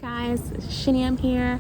Guys, Shiniam here.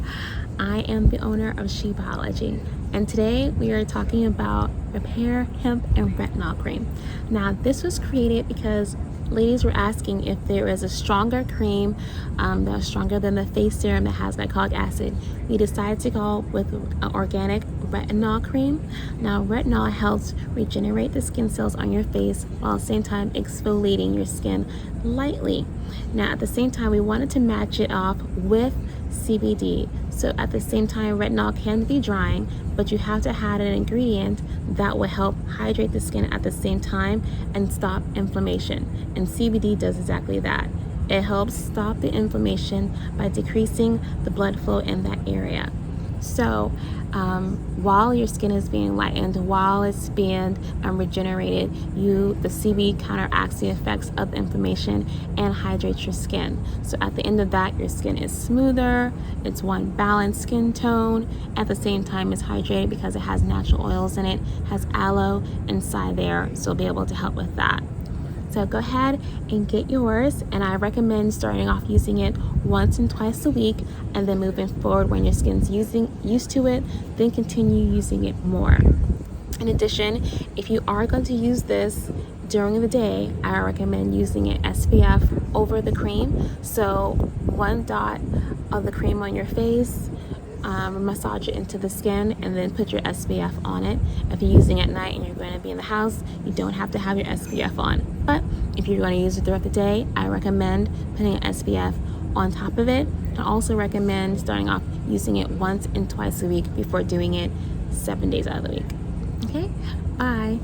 I am the owner of She Biology, and today we are talking about Repair Hemp and Retinol Cream. Now, this was created because ladies were asking if there is a stronger cream that was stronger than the face serum that has glycolic acid. We decided to go with an organic retinol cream. Now, retinol helps regenerate the skin cells on your face while at the same time exfoliating your skin lightly. Now, at the same time, we wanted to match it off with CBD. So at the same time, retinol can be drying, but you have to have an ingredient that will help hydrate the skin at the same time and stop inflammation. And CBD does exactly that. It helps stop the inflammation by decreasing the blood flow in that area. So while your skin is being lightened, while it's being regenerated, the CBD counteracts the effects of the inflammation and hydrates your skin. So at the end of that, your skin is smoother, it's one balanced skin tone, at the same time it's hydrated because it has natural oils in it, has aloe inside there, so it'll be able to help with that. So go ahead and get yours, and I recommend starting off using it once and twice a week, and then moving forward when your skin's used to it, then continue using it more. In addition, if you are going to use this during the day, I recommend using it SPF over the cream. So 1 dot of the cream on your face, massage it into the skin, and then put your SPF on it. If you're using it at night and you're going to be in the house, you don't have to have your SPF on. But if you're going to use it throughout the day, I recommend putting an SPF on top of it. I also recommend starting off using it once and twice a week before doing it 7 days out of the week. Okay, bye.